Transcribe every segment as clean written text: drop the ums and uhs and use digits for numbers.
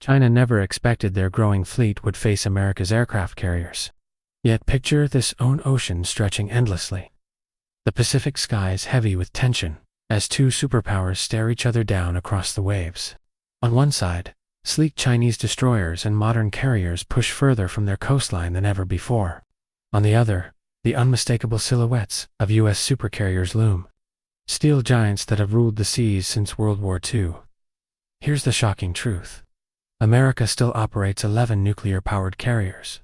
China never expected their growing fleet would face America's aircraft carriers. Yet picture this ocean stretching endlessly. The Pacific sky is heavy with tension, as two superpowers stare each other down across the waves. On one side, sleek Chinese destroyers and modern carriers push further from their coastline than ever before. On the other, the unmistakable silhouettes of U.S. supercarriers loom. Steel giants that have ruled the seas since World War II. Here's the shocking truth. America still operates 11 nuclear-powered carriers.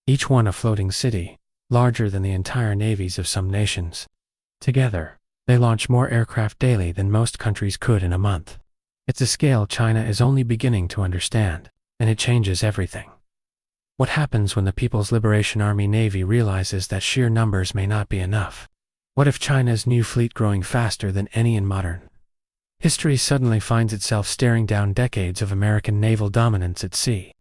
Each one a floating city, larger than the entire navies of some nations. Together, they launch more aircraft daily than most countries could in a month. It's a scale China is only beginning to understand, and it changes everything. What happens when the People's Liberation Army Navy realizes that sheer numbers may not be enough? What if China's new fleet growing faster than any in modern history suddenly finds itself staring down decades of American naval dominance at sea?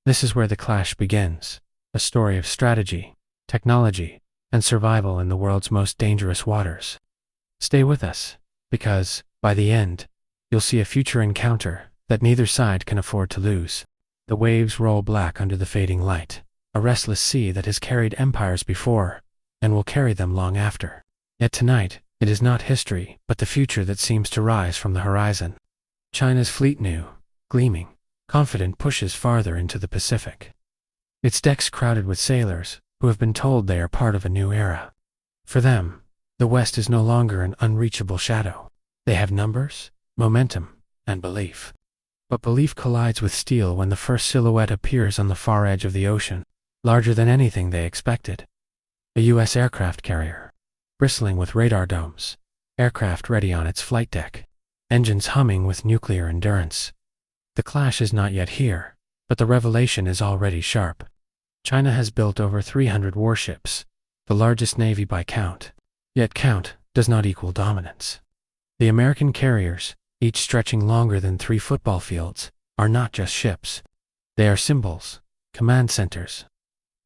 This is where the clash begins, a story of strategy, technology, and survival in the world's most dangerous waters. Stay with us, because, by the end, you'll see a future encounter that neither side can afford to lose. The waves roll black under the fading light, a restless sea that has carried empires before, and will carry them long after. Yet tonight, it is not history, but the future that seems to rise from the horizon. China's fleet, new, gleaming, confident, pushes farther into the Pacific. Its decks crowded with sailors, who have been told they are part of a new era. For them, the West is no longer an unreachable shadow. They have numbers, momentum, and belief. But belief collides with steel when the first silhouette appears on the far edge of the ocean, larger than anything they expected. A U.S. aircraft carrier, bristling with radar domes, aircraft ready on its flight deck, engines humming with nuclear endurance. The clash is not yet here, but the revelation is already sharp. China has built over 300 warships, the largest navy by count. Yet count does not equal dominance. The American carriers, each stretching longer than 3 football fields, are not just ships. They are symbols, command centers,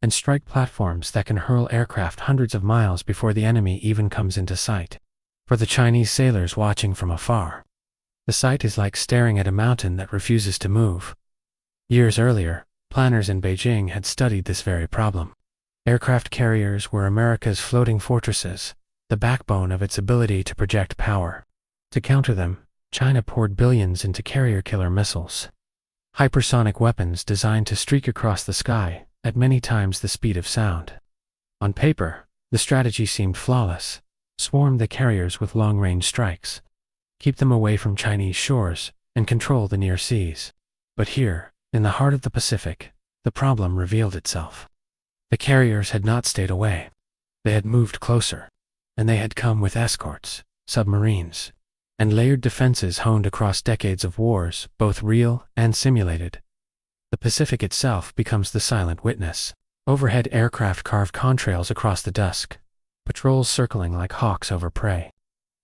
and strike platforms that can hurl aircraft hundreds of miles before the enemy even comes into sight. For the Chinese sailors watching from afar, the sight is like staring at a mountain that refuses to move. Years earlier, planners in Beijing had studied this very problem. Aircraft carriers were America's floating fortresses, the backbone of its ability to project power. To counter them, China poured billions into carrier-killer missiles, hypersonic weapons designed to streak across the sky at many times the speed of sound. On paper, the strategy seemed flawless. Swarm the carriers with long-range strikes, keep them away from Chinese shores, and control the near seas. But here, in the heart of the Pacific, the problem revealed itself. The carriers had not stayed away. They had moved closer, and they had come with escorts, submarines, and layered defenses honed across decades of wars, both real and simulated. The Pacific itself becomes the silent witness. Overhead aircraft carve contrails across the dusk, patrols circling like hawks over prey.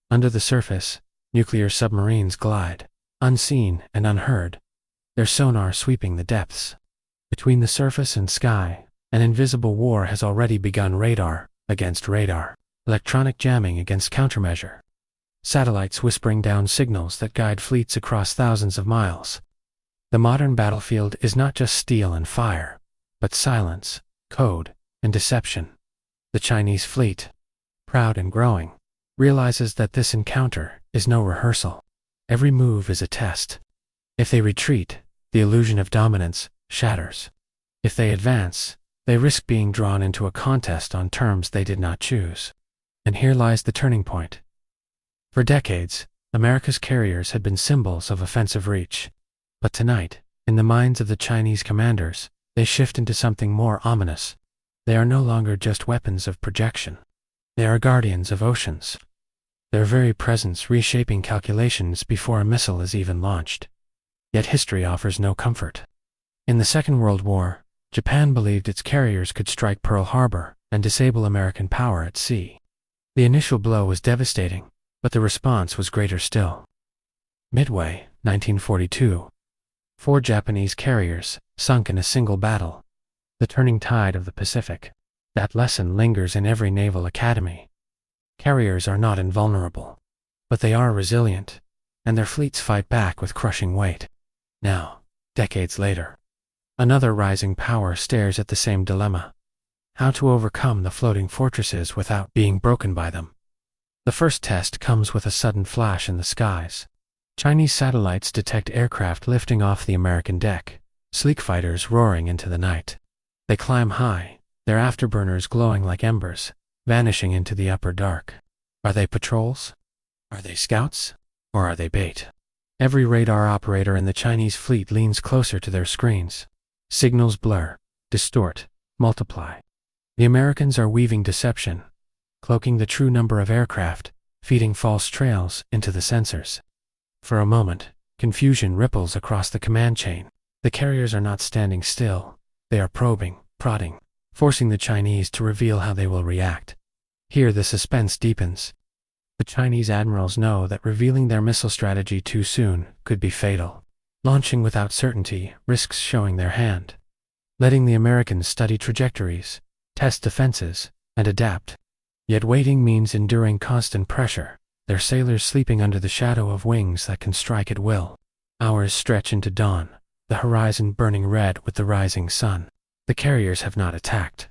Under the surface, nuclear submarines glide, unseen and unheard, their sonar sweeping the depths. Between the surface and sky, an invisible war has already begun. Radar against radar, electronic jamming against countermeasure, satellites whispering down signals that guide fleets across thousands of miles. The modern battlefield is not just steel and fire, but silence, code, and deception. The Chinese fleet, proud and growing, realizes that this encounter is no rehearsal. Every move is a test. If they retreat, the illusion of dominance shatters. If they advance, they risk being drawn into a contest on terms they did not choose. And here lies the turning point. For decades, America's carriers had been symbols of offensive reach. But tonight, in the minds of the Chinese commanders, they shift into something more ominous. They are no longer just weapons of projection. They are guardians of oceans. Their very presence reshaping calculations before a missile is even launched. Yet history offers no comfort. In the Second World War, Japan believed its carriers could strike Pearl Harbor and disable American power at sea. The initial blow was devastating, but the response was greater still. Midway, 1942, 4 Japanese carriers sunk in a single battle, the turning tide of the Pacific. That lesson lingers in every naval academy. Carriers are not invulnerable, but they are resilient, and their fleets fight back with crushing weight. Now, Decades later, another rising power stares at the same dilemma: how to overcome the floating fortresses without being broken by them. The first test comes with a sudden flash in the skies. Chinese satellites detect aircraft lifting off the American deck, sleek fighters roaring into the night. They climb high, their afterburners glowing like embers, vanishing into the upper dark. Are they patrols? Are they scouts? Or are they bait? Every radar operator in the Chinese fleet leans closer to their screens. Signals blur, distort, multiply. The Americans are weaving deception, cloaking the true number of aircraft, feeding false trails into the sensors. For a moment, confusion ripples across the command chain. The carriers are not standing still. They are probing, prodding, forcing the Chinese to reveal how they will react. Here the suspense deepens. The Chinese admirals know that revealing their missile strategy too soon could be fatal. Launching without certainty risks showing their hand. Letting the Americans study trajectories, test defenses, and adapt. Yet waiting means enduring constant pressure, their sailors sleeping under the shadow of wings that can strike at will. Hours stretch into dawn, the horizon burning red with the rising sun. The carriers have not attacked.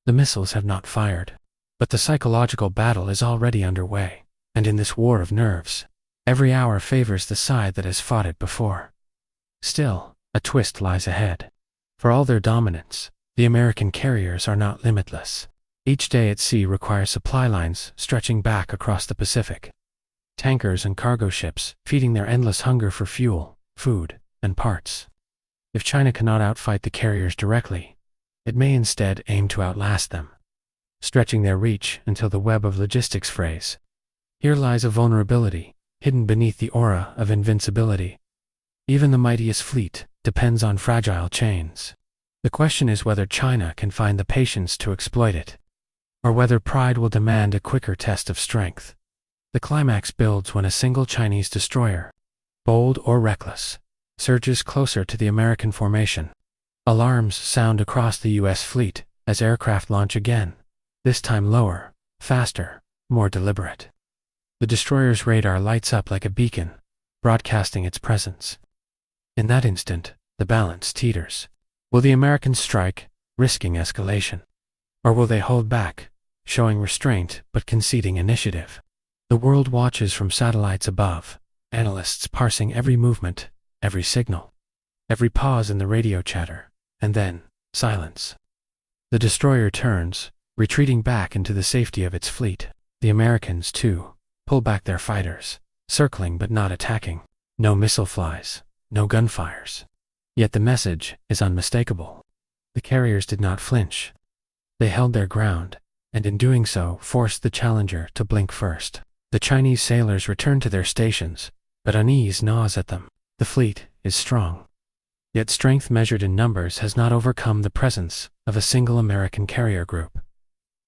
The missiles have not fired. But the psychological battle is already underway, and in this war of nerves, every hour favors the side that has fought it before. Still, a twist lies ahead. For all their dominance, the American carriers are not limitless. Each day at sea requires supply lines stretching back across the Pacific. Tankers and cargo ships feeding their endless hunger for fuel, food, and parts. If China cannot outfight the carriers directly, it may instead aim to outlast them, stretching their reach until the web of logistics frays. Here lies a vulnerability, hidden beneath the aura of invincibility. Even the mightiest fleet depends on fragile chains. The question is whether China can find the patience to exploit it, or whether pride will demand a quicker test of strength. The climax builds when a single Chinese destroyer, bold or reckless, surges closer to the American formation. Alarms sound across the U.S. fleet as aircraft launch again, this time lower, faster, more deliberate. The destroyer's radar lights up like a beacon, broadcasting its presence. In that instant, the balance teeters. Will the Americans strike, risking escalation? Or will they hold back, showing restraint but conceding initiative? The world watches from satellites above, analysts parsing every movement, every signal, every pause in the radio chatter, and then, silence. The destroyer turns, retreating back into the safety of its fleet. The Americans, too, pull back their fighters, circling but not attacking. No missile flies, no gunfires. Yet the message is unmistakable. The carriers did not flinch. They held their ground, and in doing so forced the challenger to blink first. The Chinese sailors return to their stations, but unease gnaws at them. The fleet is strong. Yet strength measured in numbers has not overcome the presence of a single American carrier group.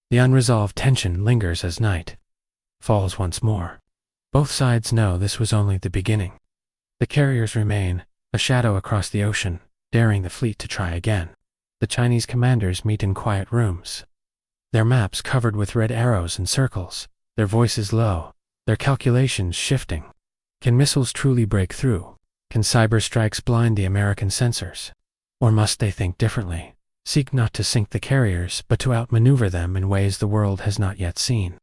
The unresolved tension lingers as night falls once more. Both sides know this was only the beginning. The carriers remain, a shadow across the ocean, daring the fleet to try again. The Chinese commanders meet in quiet rooms, their maps covered with red arrows and circles, their voices low, their calculations shifting. Can missiles truly break through? Can cyber strikes blind the American sensors? Or must they think differently, seek not to sink the carriers but to outmaneuver them in ways the world has not yet seen?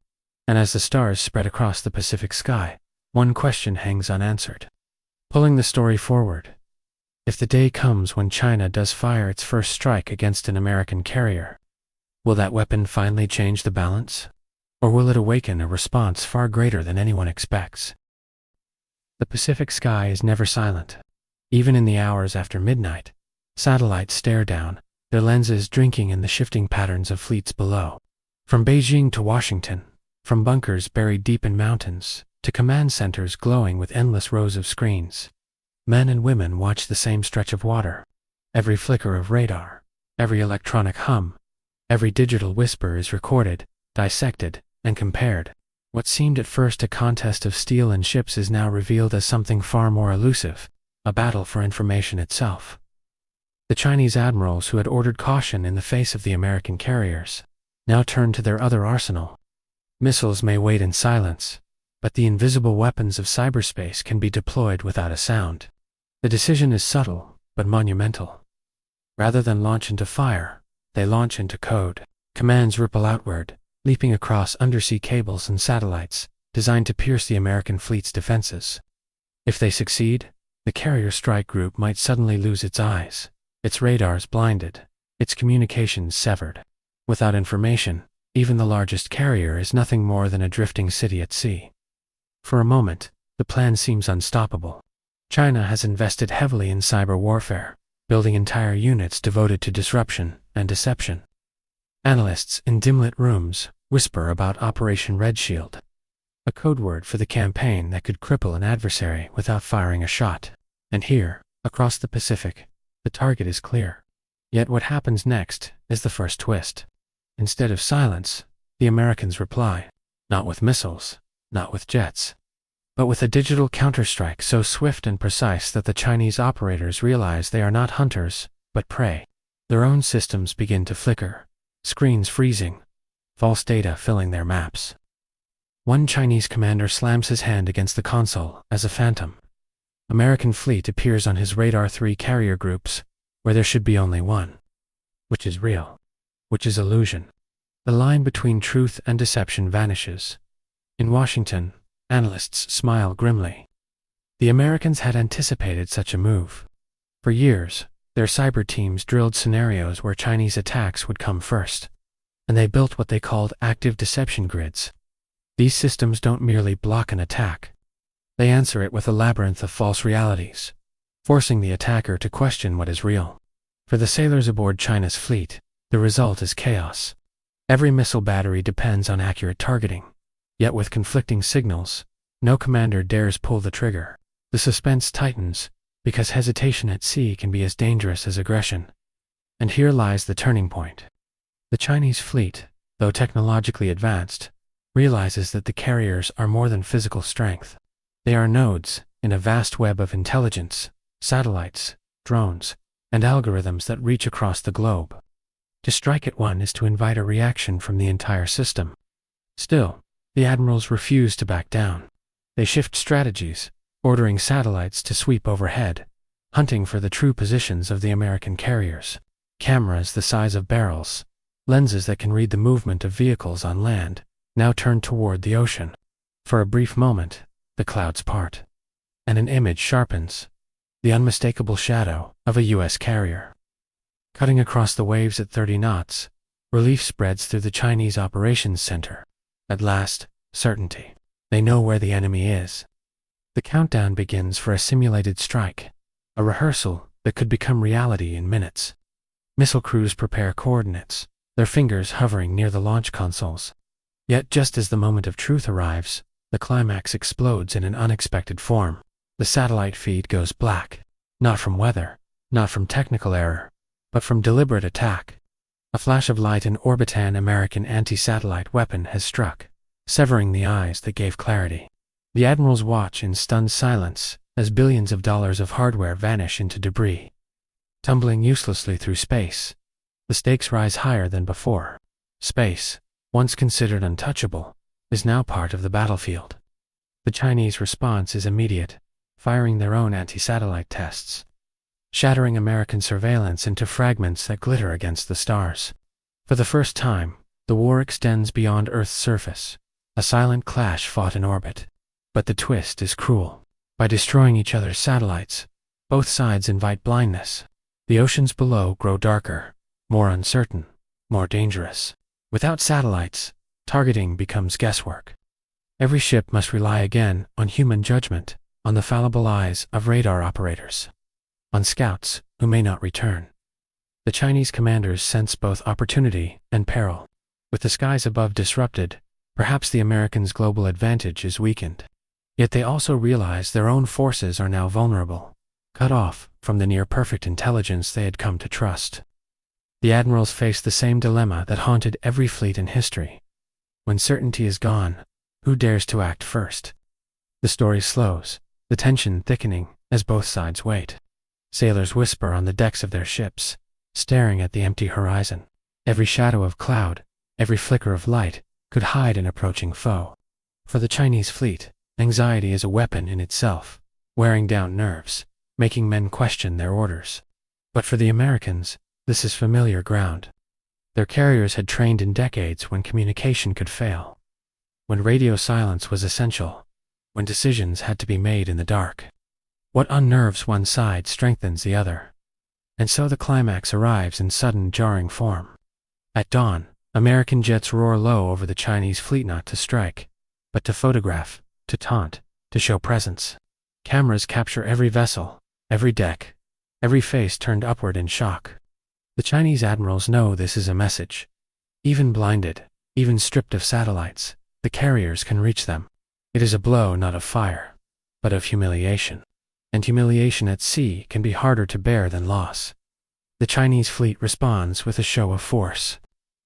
And as the stars spread across the Pacific sky, one question hangs unanswered. Pulling the story forward, if the day comes when China does fire its first strike against an American carrier, will that weapon finally change the balance? Or will it awaken a response far greater than anyone expects? The Pacific sky is never silent. Even in the hours after midnight, satellites stare down, their lenses drinking in the shifting patterns of fleets below. From Beijing to Washington, from bunkers buried deep in mountains, to command centers glowing with endless rows of screens, men and women watch the same stretch of water. Every flicker of radar, every electronic hum, every digital whisper is recorded, dissected, and compared. What seemed at first a contest of steel and ships is now revealed as something far more elusive, a battle for information itself. The Chinese admirals who had ordered caution in the face of the American carriers now turn to their other arsenal. Missiles may wait in silence, but the invisible weapons of cyberspace can be deployed without a sound. The decision is subtle, but monumental. Rather than launch into fire, they launch into code. Commands ripple outward, leaping across undersea cables and satellites, designed to pierce the American fleet's defenses. If they succeed, the carrier strike group might suddenly lose its eyes, its radars blinded, its communications severed. Without information, even the largest carrier is nothing more than a drifting city at sea. For a moment, the plan seems unstoppable. China has invested heavily in cyber warfare, building entire units devoted to disruption and deception. Analysts in dim-lit rooms whisper about Operation Red Shield, a code word for the campaign that could cripple an adversary without firing a shot. And here, across the Pacific, the target is clear. Yet what happens next is the first twist. Instead of silence, the Americans reply, not with missiles, not with jets, but with a digital counterstrike so swift and precise that the Chinese operators realize they are not hunters, but prey. Their own systems begin to flicker, screens freezing, false data filling their maps. One Chinese commander slams his hand against the console as a phantom. American fleet appears on his radar 3 carrier groups, where there should be only one. Which is real? Which is illusion? The line between truth and deception vanishes. In Washington, analysts smile grimly. The Americans had anticipated such a move. For years, their cyber teams drilled scenarios where Chinese attacks would come first, and they built what they called active deception grids. These systems don't merely block an attack. They answer it with a labyrinth of false realities, forcing the attacker to question what is real. For the sailors aboard China's fleet, the result is chaos. Every missile battery depends on accurate targeting. Yet with conflicting signals, no commander dares pull the trigger. The suspense tightens, because hesitation at sea can be as dangerous as aggression. And here lies the turning point. The Chinese fleet, though technologically advanced, realizes that the carriers are more than physical strength. They are nodes in a vast web of intelligence, satellites, drones, and algorithms that reach across the globe. To strike at one is to invite a reaction from the entire system. Still, the admirals refuse to back down. They shift strategies, ordering satellites to sweep overhead, hunting for the true positions of the American carriers. Cameras the size of barrels, lenses that can read the movement of vehicles on land, now turn toward the ocean. For a brief moment, the clouds part, and an image sharpens, the unmistakable shadow of a U.S. carrier. Cutting across the waves at 30 knots, relief spreads through the Chinese operations center. At last, certainty. They know where the enemy is. The countdown begins for a simulated strike, a rehearsal that could become reality in minutes. Missile crews prepare coordinates, their fingers hovering near the launch consoles. Yet just as the moment of truth arrives, the climax explodes in an unexpected form. The satellite feed goes black, not from weather, not from technical error, but from deliberate attack. A flash of light in orbitan American anti-satellite weapon has struck, severing the eyes that gave clarity. The admirals watch in stunned silence as billions of dollars of hardware vanish into debris. Tumbling uselessly through space, the stakes rise higher than before. Space, once considered untouchable, is now part of the battlefield. The Chinese response is immediate, firing their own anti-satellite tests, shattering American surveillance into fragments that glitter against the stars. For the first time, the war extends beyond Earth's surface, a silent clash fought in orbit. But the twist is cruel. By destroying each other's satellites, both sides invite blindness. The oceans below grow darker, more uncertain, more dangerous. Without satellites, targeting becomes guesswork. Every ship must rely again on human judgment, on the fallible eyes of radar operators, on scouts who may not return. The Chinese commanders sense both opportunity and peril. With the skies above disrupted, perhaps the Americans' global advantage is weakened. Yet they also realize their own forces are now vulnerable, cut off from the near-perfect intelligence they had come to trust. The admirals face the same dilemma that haunted every fleet in history. When certainty is gone, who dares to act first? The story slows, the tension thickening as both sides wait. Sailors whisper on the decks of their ships, staring at the empty horizon. Every shadow of cloud, every flicker of light, could hide an approaching foe. For the Chinese fleet, anxiety is a weapon in itself, wearing down nerves, making men question their orders. But for the Americans, this is familiar ground. Their carriers had trained in decades when communication could fail, when radio silence was essential, when decisions had to be made in the dark. What unnerves one side strengthens the other. And so the climax arrives in sudden, jarring form. At dawn, American jets roar low over the Chinese fleet, not to strike, but to photograph, to taunt, to show presence. Cameras capture every vessel, every deck, every face turned upward in shock. The Chinese admirals know this is a message. Even blinded, even stripped of satellites, the carriers can reach them. It is a blow not of fire, but of humiliation. And humiliation at sea can be harder to bear than loss. The Chinese fleet responds with a show of force.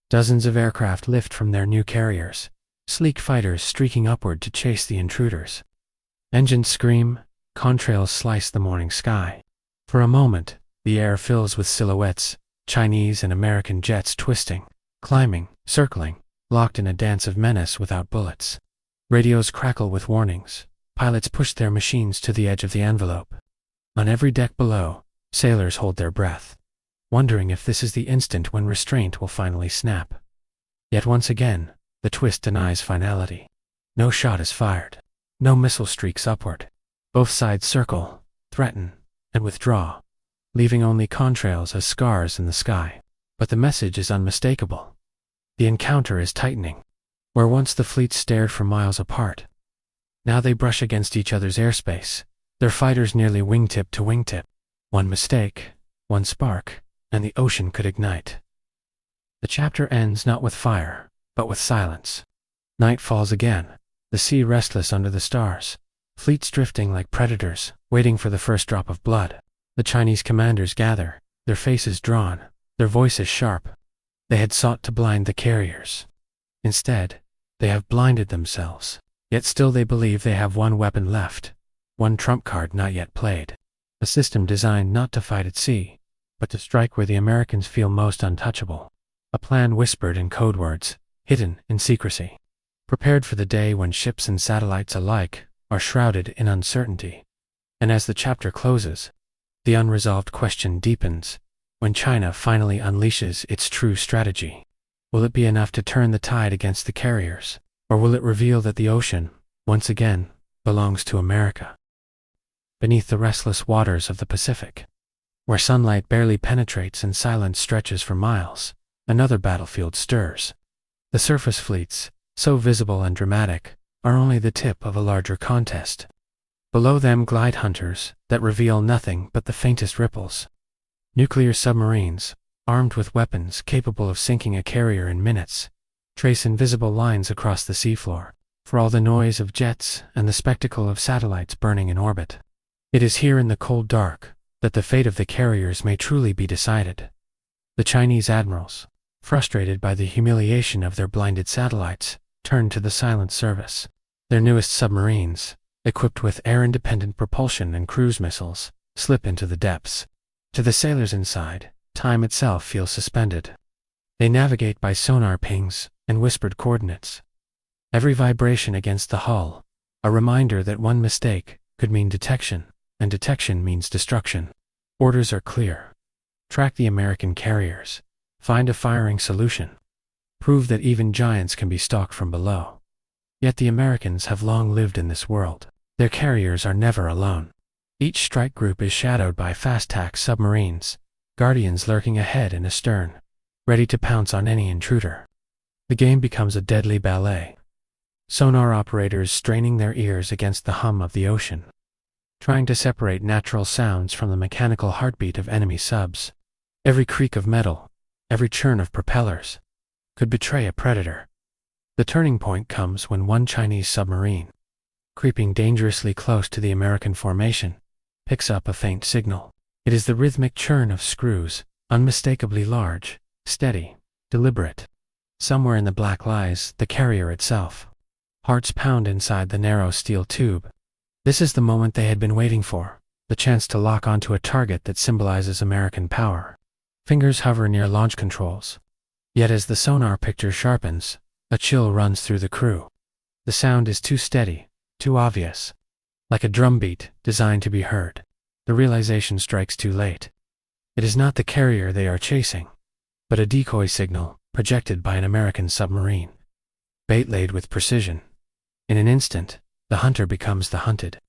Dozens of aircraft lift from their new carriers, sleek fighters streaking upward to chase the intruders. Engines scream, contrails slice the morning sky. For a moment, the air fills with silhouettes, Chinese and American jets twisting, climbing, circling, locked in a dance of menace without bullets. Radios crackle with warnings. Pilots push their machines to the edge of the envelope. On every deck below, sailors hold their breath, wondering if this is the instant when restraint will finally snap. Yet once again, the twist denies finality. No shot is fired. No missile streaks upward. Both sides circle, threaten, and withdraw, leaving only contrails as scars in the sky. But the message is unmistakable. The encounter is tightening. Where once the fleets stared for miles apart, now they brush against each other's airspace, their fighters nearly wingtip to wingtip. One mistake, one spark, and the ocean could ignite. The chapter ends not with fire, but with silence. Night falls again, the sea restless under the stars, fleets drifting like predators, waiting for the first drop of blood. The Chinese commanders gather, their faces drawn, their voices sharp. They had sought to blind the carriers. Instead, they have blinded themselves. Yet still they believe they have one weapon left, one trump card not yet played. A system designed not to fight at sea, but to strike where the Americans feel most untouchable. A plan whispered in code words, hidden in secrecy. Prepared for the day when ships and satellites alike are shrouded in uncertainty. And as the chapter closes, the unresolved question deepens. When China finally unleashes its true strategy, will it be enough to turn the tide against the carriers? Or will it reveal that the ocean, once again, belongs to America? Beneath the restless waters of the Pacific, where sunlight barely penetrates and silence stretches for miles, another battlefield stirs. The surface fleets, so visible and dramatic, are only the tip of a larger contest. Below them glide hunters that reveal nothing but the faintest ripples. Nuclear submarines, armed with weapons capable of sinking a carrier in minutes, trace invisible lines across the seafloor, for all the noise of jets and the spectacle of satellites burning in orbit. It is here in the cold dark that the fate of the carriers may truly be decided. The Chinese admirals, frustrated by the humiliation of their blinded satellites, turn to the silent service. Their newest submarines, equipped with air-independent propulsion and cruise missiles, slip into the depths. To the sailors inside, time itself feels suspended. They navigate by sonar pings and whispered coordinates. Every vibration against the hull, a reminder that one mistake could mean detection, and detection means destruction. Orders are clear. Track the American carriers. Find a firing solution. Prove that even giants can be stalked from below. Yet the Americans have long lived in this world. Their carriers are never alone. Each strike group is shadowed by fast-tack submarines, guardians lurking ahead and astern, ready to pounce on any intruder. The game becomes a deadly ballet. Sonar operators straining their ears against the hum of the ocean, trying to separate natural sounds from the mechanical heartbeat of enemy subs. Every creak of metal, every churn of propellers, could betray a predator. The turning point comes when one Chinese submarine, creeping dangerously close to the American formation, picks up a faint signal. It is the rhythmic churn of screws, unmistakably large, steady, deliberate. Somewhere in the black lies the carrier itself. Hearts pound inside the narrow steel tube. This is the moment they had been waiting for, the chance to lock onto a target that symbolizes American power. Fingers hover near launch controls. Yet as the sonar picture sharpens, a chill runs through the crew. The sound is too steady, too obvious. Like a drumbeat designed to be heard. The realization strikes too late. It is not the carrier they are chasing, but a decoy signal projected by an American submarine. Bait laid with precision. In an instant, the hunter becomes the hunted.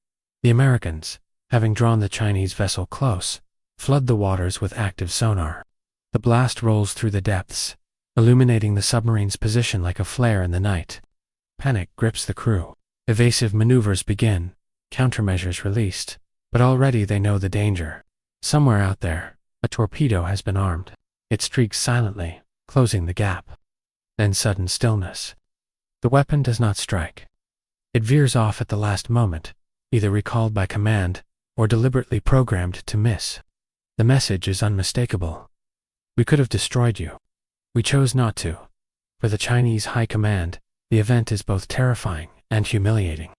The Americans, having drawn the Chinese vessel close, flood the waters with active sonar. The blast rolls through the depths, illuminating the submarine's position like a flare in the night. Panic grips the crew. Evasive maneuvers begin, countermeasures released, but already they know the danger. Somewhere out there, a torpedo has been armed. It streaks silently, closing the gap. Then sudden stillness. The weapon does not strike. It veers off at the last moment, either recalled by command or deliberately programmed to miss. The message is unmistakable. We could have destroyed you. We chose not to. For the Chinese High Command, the event is both terrifying and humiliating.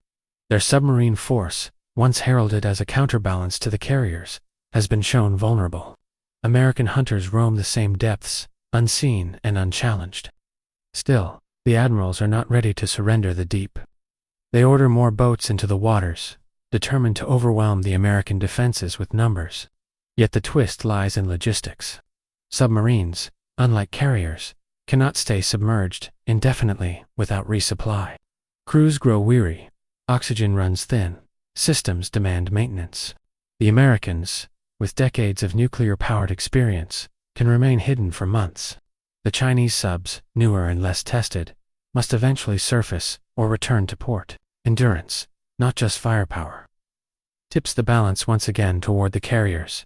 Their submarine force, once heralded as a counterbalance to the carriers, has been shown vulnerable. American hunters roam the same depths, unseen and unchallenged. Still, the admirals are not ready to surrender the deep. They order more boats into the waters, determined to overwhelm the American defenses with numbers. Yet the twist lies in logistics. Submarines, unlike carriers, cannot stay submerged indefinitely without resupply. Crews grow weary, oxygen runs thin, systems demand maintenance. The Americans, with decades of nuclear-powered experience, can remain hidden for months. The Chinese subs, newer and less tested, must eventually surface or return to port. Endurance, not just firepower, tips the balance once again toward the carriers.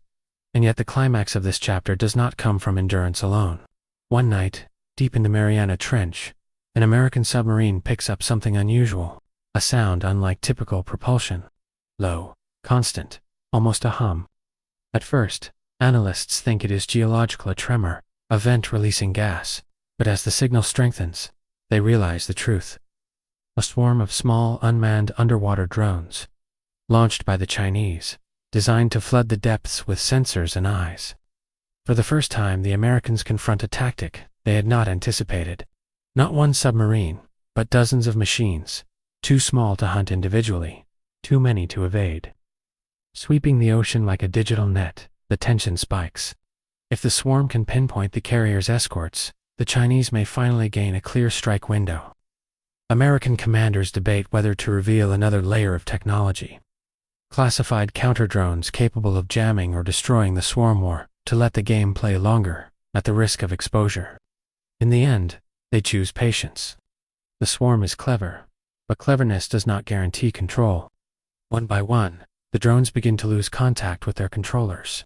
And yet the climax of this chapter does not come from endurance alone. One night, deep in the Mariana Trench, an American submarine picks up something unusual, a sound unlike typical propulsion. Low, constant, almost a hum. At first, analysts think it is geological, a tremor, a vent releasing gas, but as the signal strengthens, they realize the truth. A swarm of small, unmanned underwater drones, launched by the Chinese, designed to flood the depths with sensors and eyes. For the first time, the Americans confront a tactic they had not anticipated. Not one submarine, but dozens of machines, too small to hunt individually, too many to evade. Sweeping the ocean like a digital net, the tension spikes. If the swarm can pinpoint the carrier's escorts, the Chinese may finally gain a clear strike window. American commanders debate whether to reveal another layer of technology. Classified counter-drones capable of jamming or destroying the swarm, or to let the game play longer, at the risk of exposure. In the end, they choose patience. The swarm is clever, but cleverness does not guarantee control. One by one, the drones begin to lose contact with their controllers.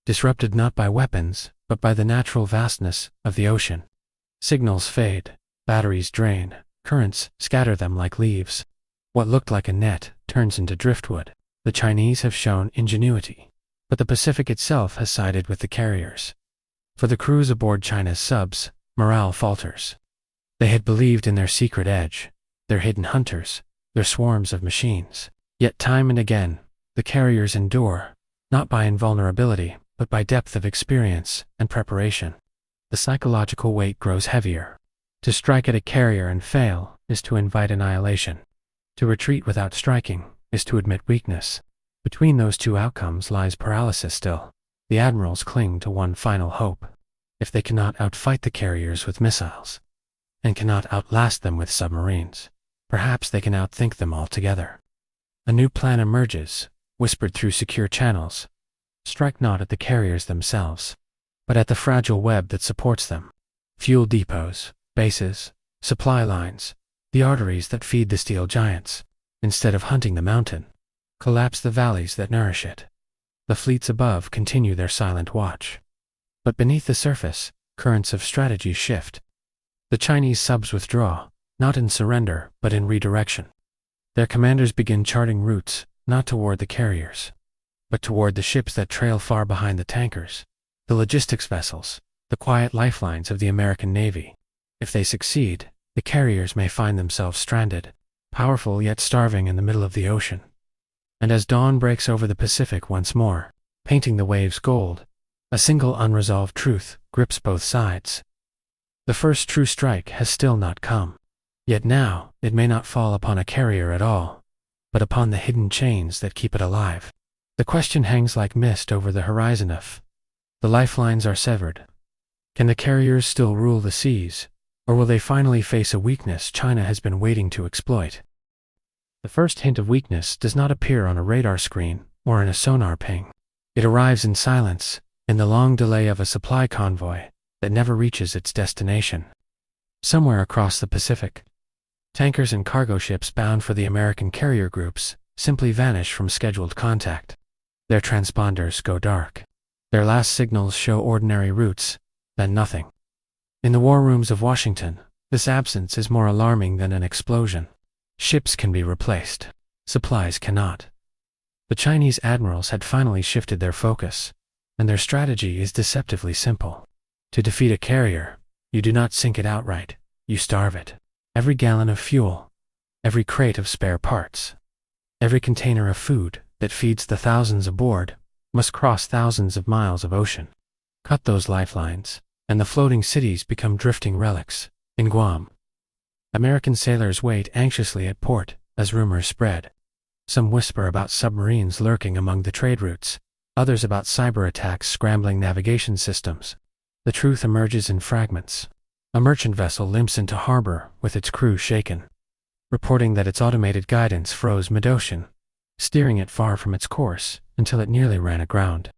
Disrupted not by weapons, but by the natural vastness of the ocean. Signals fade, batteries drain, currents scatter them like leaves. What looked like a net turns into driftwood. The Chinese have shown ingenuity, but the Pacific itself has sided with the carriers. For the crews aboard China's subs, morale falters. They had believed in their secret edge, their hidden hunters, their swarms of machines. Yet time and again, the carriers endure, not by invulnerability, but by depth of experience and preparation. The psychological weight grows heavier. To strike at a carrier and fail is to invite annihilation. To retreat without striking is to admit weakness. Between those two outcomes lies paralysis still. The admirals cling to one final hope. If they cannot outfight the carriers with missiles, and cannot outlast them with submarines, perhaps they can outthink them altogether. A new plan emerges, whispered through secure channels. Strike not at the carriers themselves, but at the fragile web that supports them. Fuel depots, bases, supply lines, the arteries that feed the steel giants. Instead of hunting the mountain, collapse the valleys that nourish it. The fleets above continue their silent watch. But beneath the surface, currents of strategy shift. The Chinese subs withdraw, not in surrender, but in redirection. Their commanders begin charting routes, not toward the carriers, but toward the ships that trail far behind the tankers, the logistics vessels, the quiet lifelines of the American Navy. If they succeed, the carriers may find themselves stranded, powerful yet starving in the middle of the ocean. And as dawn breaks over the Pacific once more, painting the waves gold, a single unresolved truth grips both sides. The first true strike has still not come. Yet now, it may not fall upon a carrier at all, but upon the hidden chains that keep it alive. The question hangs like mist over the horizon of The lifelines are severed. Can the carriers still rule the seas, or will they finally face a weakness China has been waiting to exploit? The first hint of weakness does not appear on a radar screen or in a sonar ping. It arrives in silence, in the long delay of a supply convoy that never reaches its destination. Somewhere across the Pacific, tankers and cargo ships bound for the American carrier groups simply vanish from scheduled contact. Their transponders go dark. Their last signals show ordinary routes, then nothing. In the war rooms of Washington, this absence is more alarming than an explosion. Ships can be replaced. Supplies cannot. The Chinese admirals had finally shifted their focus, and their strategy is deceptively simple. To defeat a carrier, you do not sink it outright, you starve it. Every gallon of fuel, every crate of spare parts, every container of food that feeds the thousands aboard must cross thousands of miles of ocean. Cut those lifelines, and the floating cities become drifting relics. In Guam, American sailors wait anxiously at port as rumors spread. Some whisper about submarines lurking among the trade routes, others about cyber attacks scrambling navigation systems. The truth emerges in fragments. A merchant vessel limps into harbor with its crew shaken, reporting that its automated guidance froze mid-ocean, steering it far from its course until it nearly ran aground.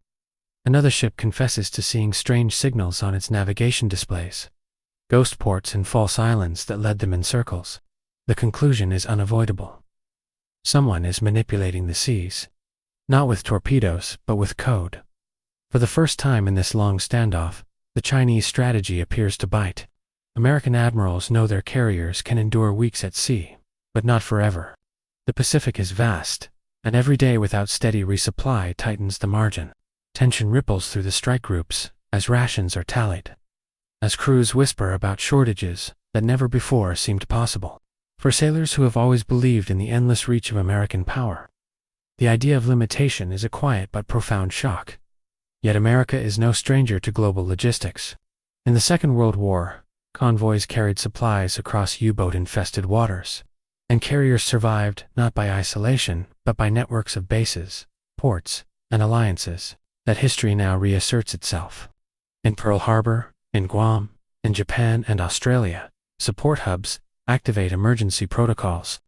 Another ship confesses to seeing strange signals on its navigation displays, ghost ports and false islands that led them in circles. The conclusion is unavoidable. Someone is manipulating the seas, not with torpedoes, but with code. For the first time in this long standoff, the Chinese strategy appears to bite. American admirals know their carriers can endure weeks at sea, but not forever. The Pacific is vast, and every day without steady resupply tightens the margin. Tension ripples through the strike groups as rations are tallied, as crews whisper about shortages that never before seemed possible. For sailors who have always believed in the endless reach of American power, the idea of limitation is a quiet but profound shock. Yet America is no stranger to global logistics. In the Second World War, convoys carried supplies across U-boat-infested waters, and carriers survived not by isolation, but by networks of bases, ports, and alliances. That history now reasserts itself. In Pearl Harbor, in Guam, in Japan and Australia, support hubs activate emergency protocols.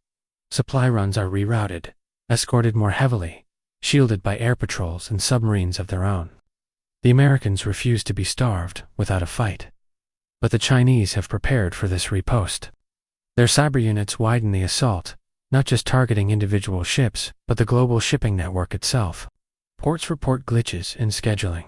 Supply runs are rerouted, escorted more heavily, shielded by air patrols and submarines of their own. The Americans refuse to be starved without a fight. But the Chinese have prepared for this riposte. Their cyber units widen the assault, not just targeting individual ships, but the global shipping network itself. Ports report glitches in scheduling.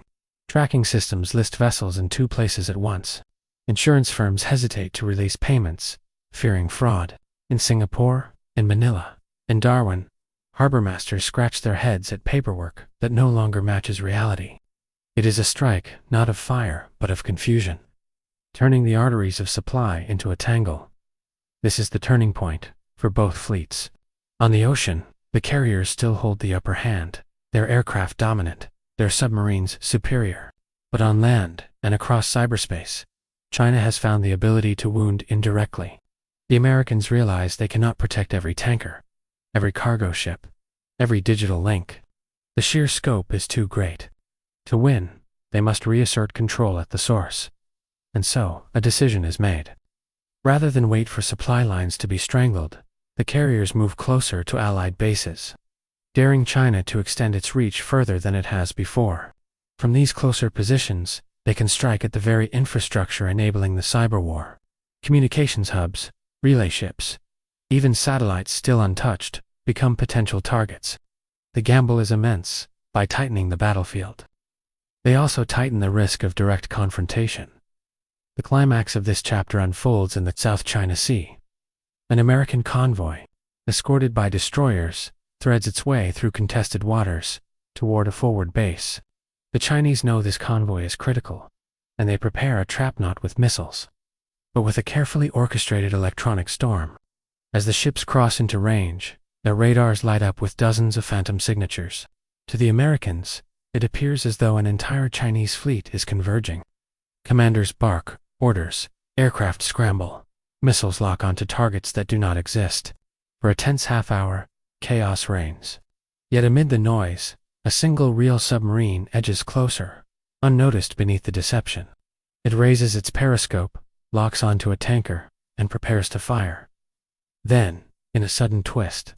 Tracking systems list vessels in two places at once. Insurance firms hesitate to release payments, fearing fraud. In Singapore, in Manila, in Darwin, harbor masters scratch their heads at paperwork that no longer matches reality. It is a strike, not of fire, but of confusion, turning the arteries of supply into a tangle. This is the turning point for both fleets. On the ocean, the carriers still hold the upper hand, their aircraft dominant, their submarines superior. But on land, and across cyberspace, China has found the ability to wound indirectly. The Americans realize they cannot protect every tanker, every cargo ship, every digital link. The sheer scope is too great. To win, they must reassert control at the source. And so, a decision is made. Rather than wait for supply lines to be strangled, the carriers move closer to Allied bases, daring China to extend its reach further than it has before. From these closer positions, they can strike at the very infrastructure enabling the cyber war. Communications hubs, relay ships, even satellites still untouched, become potential targets. The gamble is immense. By tightening the battlefield, they also tighten the risk of direct confrontation. The climax of this chapter unfolds in the South China Sea. An American convoy, escorted by destroyers, threads its way through contested waters toward a forward base. The Chinese know this convoy is critical, and they prepare a trap knot with missiles, but with a carefully orchestrated electronic storm. As the ships cross into range, their radars light up with dozens of phantom signatures. To the Americans, it appears as though an entire Chinese fleet is converging. Commanders bark orders, aircraft scramble, missiles lock onto targets that do not exist. For a tense half-hour, chaos reigns. Yet amid the noise, a single real submarine edges closer, unnoticed beneath the deception. It raises its periscope, locks onto a tanker, and prepares to fire. Then, in a sudden twist,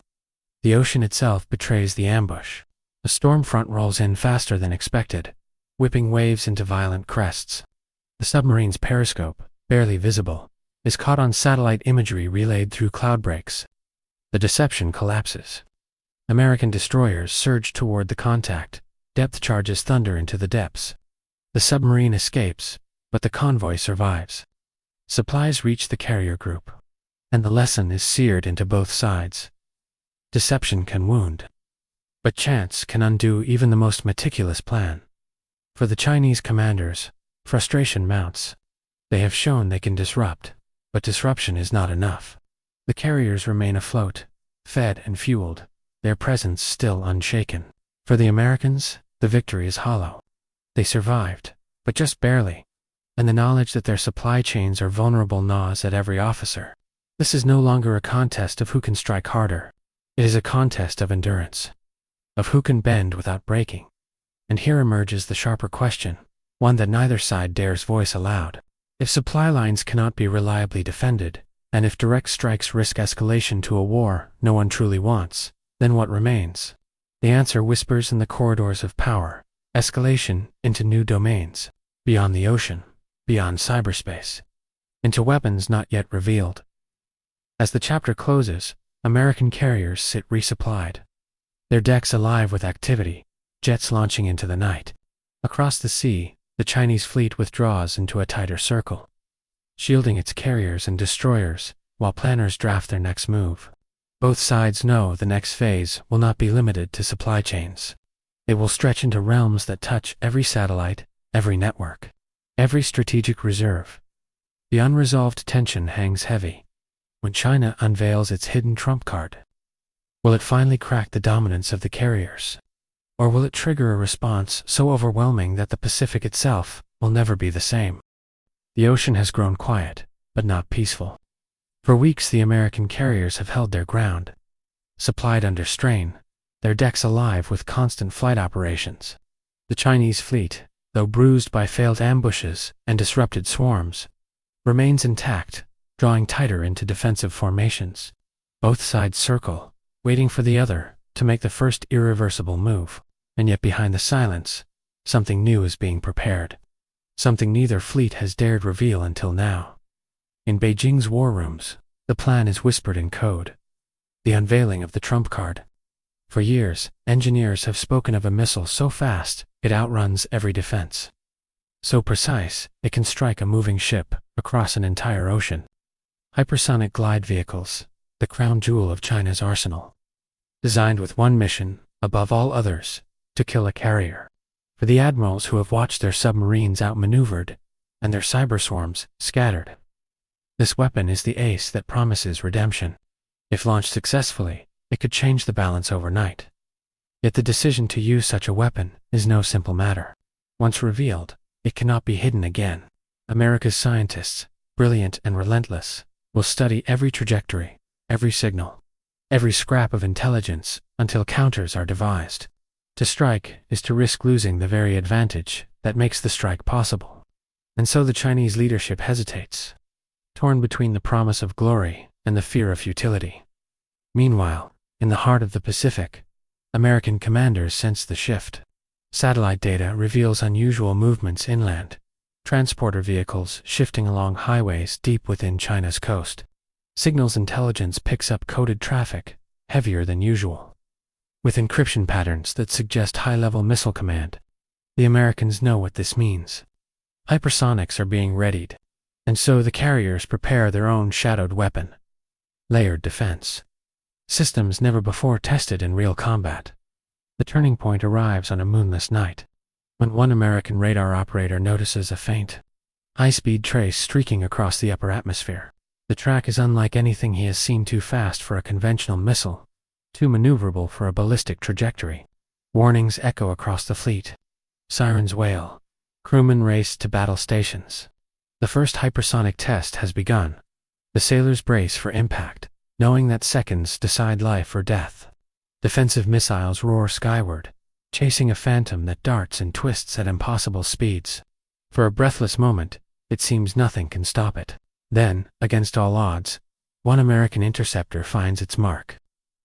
the ocean itself betrays the ambush. A storm front rolls in faster than expected, whipping waves into violent crests. The submarine's periscope, barely visible, is caught on satellite imagery relayed through cloud breaks. The deception collapses. American destroyers surge toward the contact, depth charges thunder into the depths. The submarine escapes, but the convoy survives. Supplies reach the carrier group, and the lesson is seared into both sides. Deception can wound, but chance can undo even the most meticulous plan. For the Chinese commanders, frustration mounts. They have shown they can disrupt, but disruption is not enough. The carriers remain afloat, fed and fueled, their presence still unshaken. For the Americans, the victory is hollow. They survived, but just barely, and the knowledge that their supply chains are vulnerable gnaws at every officer. This is no longer a contest of who can strike harder. It is a contest of endurance, of who can bend without breaking. And here emerges the sharper question, one that neither side dares voice aloud. If supply lines cannot be reliably defended, and if direct strikes risk escalation to a war no one truly wants, then what remains? The answer whispers in the corridors of power: escalation into new domains, beyond the ocean, beyond cyberspace, into weapons not yet revealed. As the chapter closes, American carriers sit resupplied, their decks alive with activity, jets launching into the night. Across the sea, the Chinese fleet withdraws into a tighter circle, shielding its carriers and destroyers while planners draft their next move. Both sides know the next phase will not be limited to supply chains. It will stretch into realms that touch every satellite, every network, every strategic reserve. The unresolved tension hangs heavy. When China unveils its hidden trump card, will it finally crack the dominance of the carriers? Or will it trigger a response so overwhelming that the Pacific itself will never be the same? The ocean has grown quiet, but not peaceful. For weeks the American carriers have held their ground, supplied under strain, their decks alive with constant flight operations. The Chinese fleet, though bruised by failed ambushes and disrupted swarms, remains intact, drawing tighter into defensive formations. Both sides circle, waiting for the other to make the first irreversible move. And yet behind the silence, something new is being prepared. Something neither fleet has dared reveal until now. In Beijing's war rooms, the plan is whispered in code. The unveiling of the trump card. For years, engineers have spoken of a missile so fast, it outruns every defense. So precise, it can strike a moving ship across an entire ocean. Hypersonic glide vehicles, the crown jewel of China's arsenal. Designed with one mission, above all others, to kill a carrier. For the admirals who have watched their submarines outmaneuvered and their cyber swarms scattered, this weapon is the ace that promises redemption. If launched successfully, it could change the balance overnight. Yet the decision to use such a weapon is no simple matter. Once revealed, it cannot be hidden again. America's scientists, brilliant and relentless, will study every trajectory, every signal, every scrap of intelligence until counters are devised. To strike is to risk losing the very advantage that makes the strike possible. And so the Chinese leadership hesitates, torn between the promise of glory and the fear of futility. Meanwhile, in the heart of the Pacific, American commanders sense the shift. Satellite data reveals unusual movements inland, transporter vehicles shifting along highways deep within China's coast. Signals intelligence picks up coded traffic, heavier than usual, with encryption patterns that suggest high-level missile command. The Americans know what this means. Hypersonics are being readied, and so the carriers prepare their own shadowed weapon. Layered defense. Systems never before tested in real combat. The turning point arrives on a moonless night, when one American radar operator notices a faint, high-speed trace streaking across the upper atmosphere. The track is unlike anything he has seen, too fast for a conventional missile, too maneuverable for a ballistic trajectory. Warnings echo across the fleet. Sirens wail. Crewmen race to battle stations. The first hypersonic test has begun. The sailors brace for impact, knowing that seconds decide life or death. Defensive missiles roar skyward, chasing a phantom that darts and twists at impossible speeds. For a breathless moment, it seems nothing can stop it. Then, against all odds, one American interceptor finds its mark.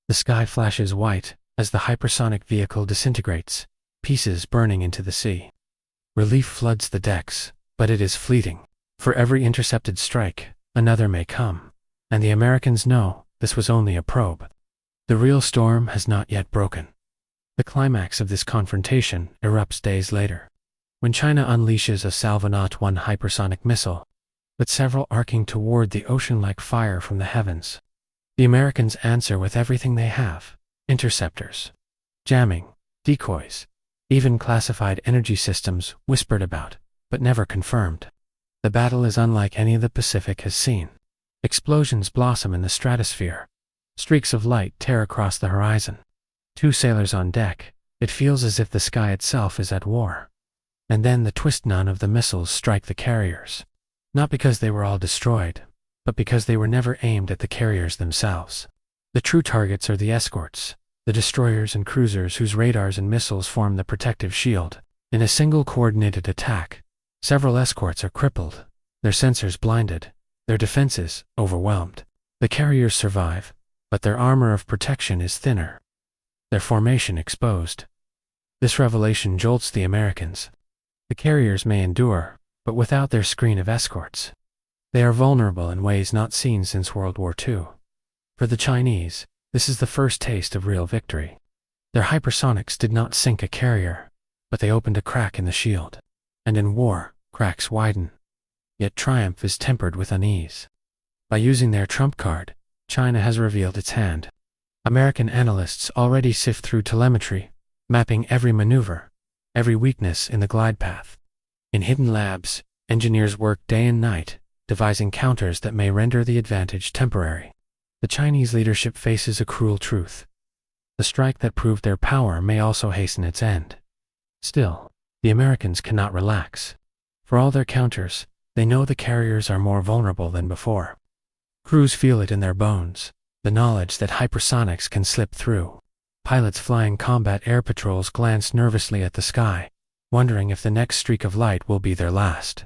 The sky flashes white as the hypersonic vehicle disintegrates, pieces burning into the sea. Relief floods the decks, but it is fleeting. For every intercepted strike, another may come, and the Americans know this was only a probe. The real storm has not yet broken. The climax of this confrontation erupts days later, when China unleashes a Salvanaut 1 hypersonic missile, with several arcing toward the ocean like fire from the heavens. The Americans answer with everything they have: interceptors, jamming, decoys, even classified energy systems whispered about, but never confirmed. The battle is unlike any the Pacific has seen. Explosions blossom in the stratosphere. Streaks of light tear across the horizon. 2 sailors on deck, it feels as if the sky itself is at war. And then the twist none of the missiles strike the carriers. Not because they were all destroyed, but because they were never aimed at the carriers themselves. The true targets are the escorts, the destroyers and cruisers whose radars and missiles form the protective shield. In a single coordinated attack, several escorts are crippled, their sensors blinded, their defenses overwhelmed. The carriers survive, but their armor of protection is thinner, their formation exposed. This revelation jolts the Americans. The carriers may endure, but without their screen of escorts. They are vulnerable in ways not seen since World War II. For the Chinese, this is the first taste of real victory. Their hypersonics did not sink a carrier, but they opened a crack in the shield. And in war, cracks widen. Yet triumph is tempered with unease. By using their trump card, China has revealed its hand. American analysts already sift through telemetry, mapping every maneuver, every weakness in the glide path. In hidden labs, engineers work day and night, devising counters that may render the advantage temporary. The Chinese leadership faces a cruel truth. The strike that proved their power may also hasten its end. Still, the Americans cannot relax. For all their counters, they know the carriers are more vulnerable than before. Crews feel it in their bones, the knowledge that hypersonics can slip through. Pilots flying combat air patrols glance nervously at the sky, wondering if the next streak of light will be their last.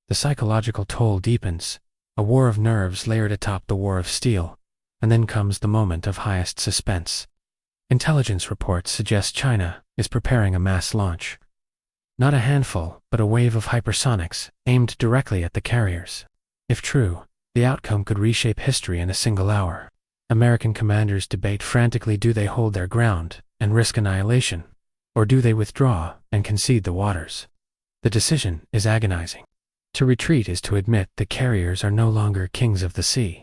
The psychological toll deepens, a war of nerves layered atop the war of steel, and then comes the moment of highest suspense. Intelligence reports suggest China is preparing a mass launch. Not a handful, but a wave of hypersonics aimed directly at the carriers. If true, the outcome could reshape history in a single hour. American commanders debate frantically: do they hold their ground and risk annihilation, or do they withdraw and concede the waters? The decision is agonizing. To retreat is to admit the carriers are no longer kings of the sea.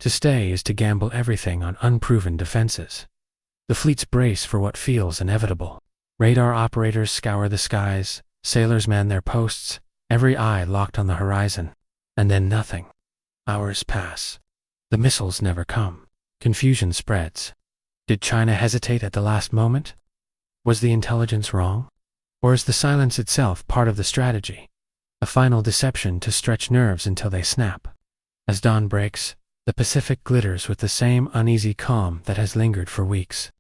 To stay is to gamble everything on unproven defenses. The fleets brace for what feels inevitable. Radar operators scour the skies, sailors man their posts, every eye locked on the horizon. And then nothing. Hours pass. The missiles never come. Confusion spreads. Did China hesitate at the last moment? Was the intelligence wrong? Or is the silence itself part of the strategy? A final deception to stretch nerves until they snap. As dawn breaks, the Pacific glitters with the same uneasy calm that has lingered for weeks.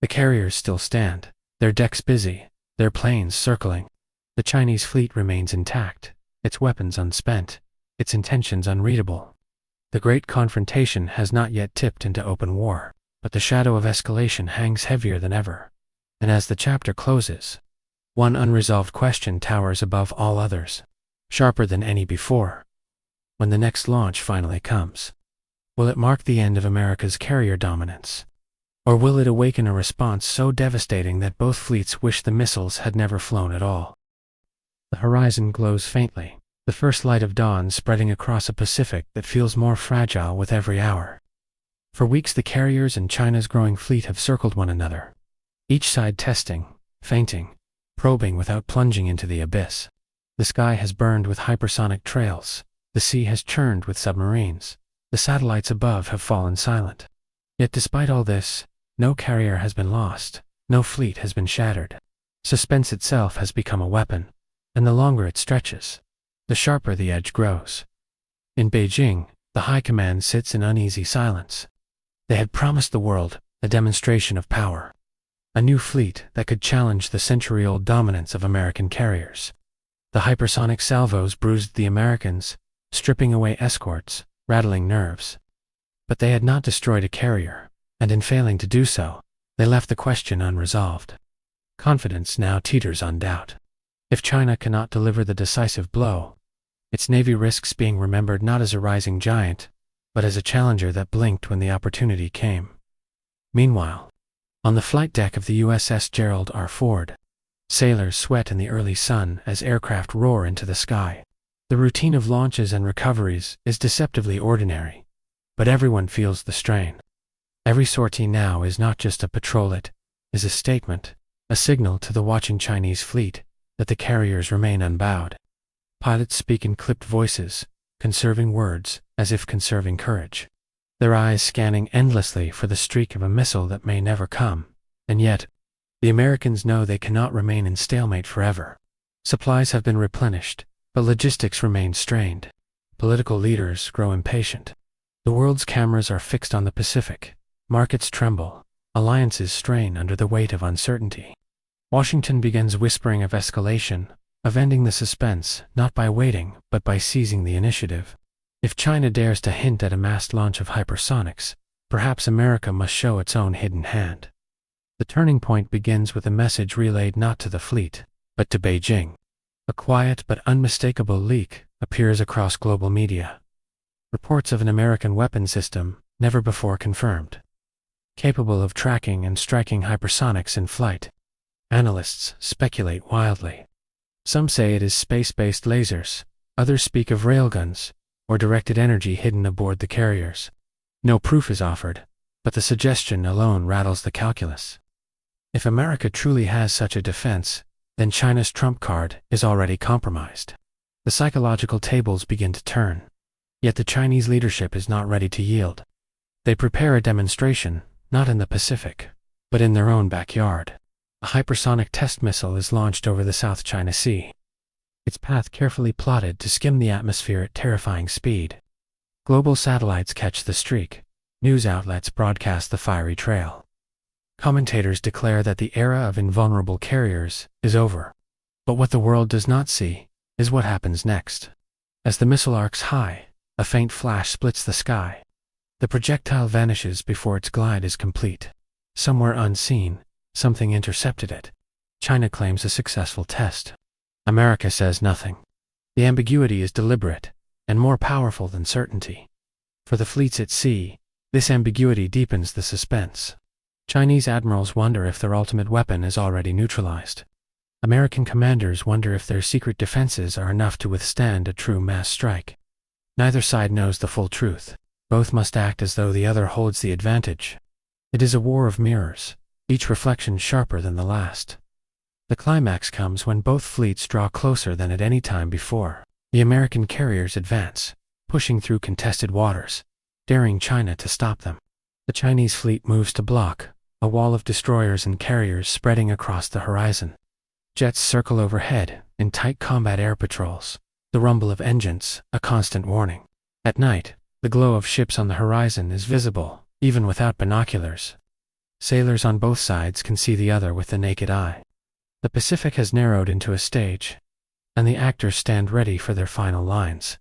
The carriers still stand, their decks busy, their planes circling. The Chinese fleet remains intact, its weapons unspent, its intentions unreadable. The great confrontation has not yet tipped into open war, but the shadow of escalation hangs heavier than ever. And as the chapter closes, one unresolved question towers above all others, sharper than any before. When the next launch finally comes, will it mark the end of America's carrier dominance? Or will it awaken a response so devastating that both fleets wish the missiles had never flown at all? The horizon glows faintly, the first light of dawn spreading across a Pacific that feels more fragile with every hour. For weeks the carriers and China's growing fleet have circled one another, each side testing, feinting, probing without plunging into the abyss. The sky has burned with hypersonic trails, the sea has churned with submarines, the satellites above have fallen silent. Yet despite all this, no carrier has been lost, no fleet has been shattered. Suspense itself has become a weapon, and the longer it stretches, the sharper the edge grows. In Beijing, the High Command sits in uneasy silence. They had promised the world a demonstration of power. a new fleet that could challenge the century-old dominance of American carriers. The hypersonic salvos bruised the Americans, stripping away escorts, rattling nerves. But they had not destroyed a carrier, and in failing to do so, they left the question unresolved. Confidence now teeters on doubt. If China cannot deliver the decisive blow, its navy risks being remembered not as a rising giant, but as a challenger that blinked when the opportunity came. Meanwhile, on the flight deck of the USS Gerald R. Ford, sailors sweat in the early sun as aircraft roar into the sky. The routine of launches and recoveries is deceptively ordinary, but everyone feels the strain. Every sortie now is not just a patrol, it is a statement, a signal to the watching Chinese fleet that the carriers remain unbowed. Pilots speak in clipped voices, conserving words as if conserving courage. Their eyes scanning endlessly for the streak of a missile that may never come, and yet, the Americans know they cannot remain in stalemate forever. Supplies have been replenished, but logistics remain strained. Political leaders grow impatient. The world's cameras are fixed on the Pacific. Markets tremble. Alliances strain under the weight of uncertainty. Washington begins whispering of escalation, of ending the suspense, not by waiting, but by seizing the initiative. If China dares to hint at a massed launch of hypersonics, perhaps America must show its own hidden hand. The turning point begins with a message relayed not to the fleet, but to Beijing. A quiet but unmistakable leak appears across global media. Reports of an American weapon system, never before confirmed, capable of tracking and striking hypersonics in flight. Analysts speculate wildly. Some say it is space-based lasers, others speak of railguns, or directed energy hidden aboard the carriers. No proof is offered, but the suggestion alone rattles the calculus. If America truly has such a defense, then China's trump card is already compromised. The psychological tables begin to turn. Yet the Chinese leadership is not ready to yield. They prepare a demonstration, not in the Pacific, but in their own backyard. A hypersonic test missile is launched over the South China Sea, its path carefully plotted to skim the atmosphere at terrifying speed. Global satellites catch the streak. News outlets broadcast the fiery trail. Commentators declare that the era of invulnerable carriers is over. But what the world does not see is what happens next. As the missile arcs high, a faint flash splits the sky. The projectile vanishes before its glide is complete. Somewhere unseen, something intercepted it. China claims a successful test. America says nothing. The ambiguity is deliberate, and more powerful than certainty. For the fleets at sea, this ambiguity deepens the suspense. Chinese admirals wonder if their ultimate weapon is already neutralized. American commanders wonder if their secret defenses are enough to withstand a true mass strike. Neither side knows the full truth. Both must act as though the other holds the advantage. It is a war of mirrors, each reflection sharper than the last. The climax comes when both fleets draw closer than at any time before. The American carriers advance, pushing through contested waters, daring China to stop them. The Chinese fleet moves to block, a wall of destroyers and carriers spreading across the horizon. Jets circle overhead, in tight combat air patrols, the rumble of engines, a constant warning. At night, the glow of ships on the horizon is visible, even without binoculars. Sailors on both sides can see the other with the naked eye. The Pacific has narrowed into a stage, and the actors stand ready for their final lines.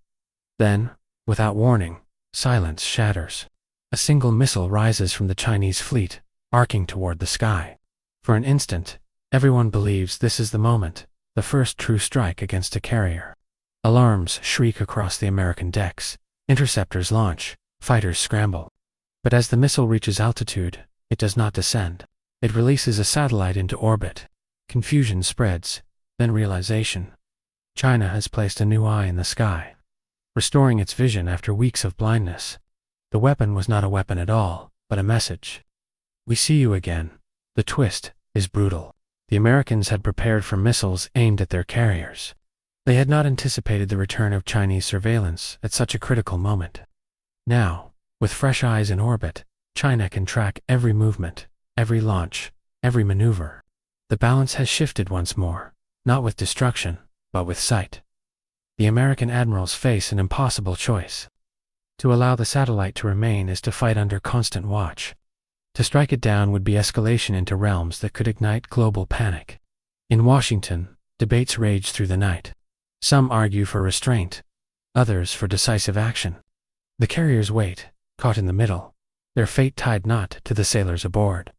Then, without warning, silence shatters. A single missile rises from the Chinese fleet, arcing toward the sky. For an instant, everyone believes this is the moment, the first true strike against a carrier. Alarms shriek across the American decks. Interceptors launch, fighters scramble. But as the missile reaches altitude, it does not descend. It releases a satellite into orbit. Confusion spreads, then realization. China has placed a new eye in the sky, restoring its vision after weeks of blindness. The weapon was not a weapon at all, but a message. We see you again. The twist is brutal. The Americans had prepared for missiles aimed at their carriers. They had not anticipated the return of Chinese surveillance at such a critical moment. Now, with fresh eyes in orbit, China can track every movement, every launch, every maneuver. The balance has shifted once more, not with destruction, but with sight. The American admirals face an impossible choice. To allow the satellite to remain is to fight under constant watch. To strike it down would be escalation into realms that could ignite global panic. In Washington, debates rage through the night. Some argue for restraint, others for decisive action. The carriers wait, caught in the middle, their fate tied not to the sailors aboard,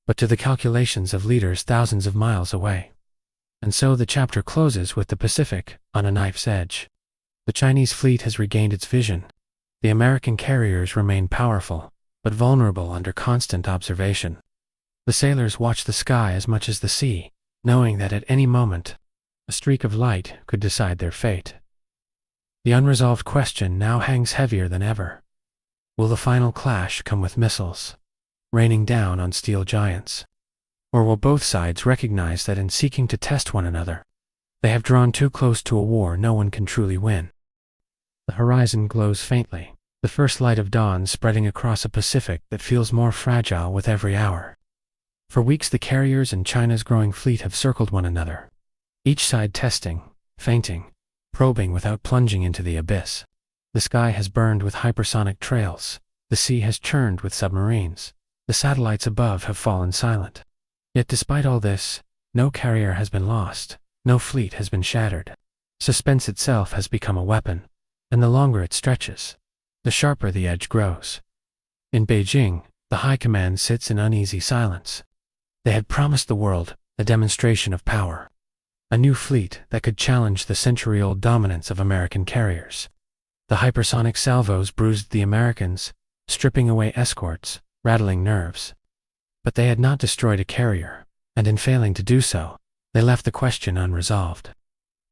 but to the calculations of leaders thousands of miles away. And so the chapter closes with the Pacific on a knife's edge. The Chinese fleet has regained its vision. The American carriers remain powerful, but vulnerable under constant observation. The sailors watch the sky as much as the sea, knowing that at any moment, a streak of light could decide their fate. The unresolved question now hangs heavier than ever. Will the final clash come with missiles, raining down on steel giants? Or will both sides recognize that in seeking to test one another, they have drawn too close to a war no one can truly win? The horizon glows faintly, the first light of dawn spreading across a Pacific that feels more fragile with every hour. For weeks the carriers and China's growing fleet have circled one another, each side testing, feinting, probing without plunging into the abyss. The sky has burned with hypersonic trails, the sea has churned with submarines, the satellites above have fallen silent. Yet despite all this, no carrier has been lost, no fleet has been shattered. Suspense itself has become a weapon, and the longer it stretches, the sharper the edge grows. In Beijing, the high command sits in uneasy silence. They had promised the world a demonstration of power, a new fleet that could challenge the century-old dominance of American carriers. The hypersonic salvos bruised the Americans, stripping away escorts, rattling nerves. But they had not destroyed a carrier, and in failing to do so, they left the question unresolved.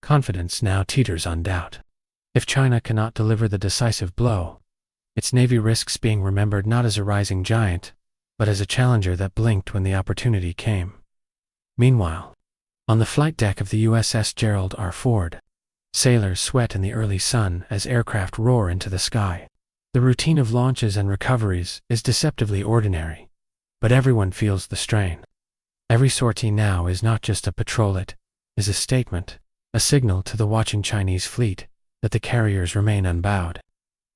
Confidence now teeters on doubt. If China cannot deliver the decisive blow, its navy risks being remembered not as a rising giant, but as a challenger that blinked when the opportunity came. Meanwhile, on the flight deck of the USS Gerald R. Ford, sailors sweat in the early sun as aircraft roar into the sky. The routine of launches and recoveries is deceptively ordinary, but everyone feels the strain. Every sortie now is not just a patrol, it is a statement, a signal to the watching Chinese fleet that the carriers remain unbowed.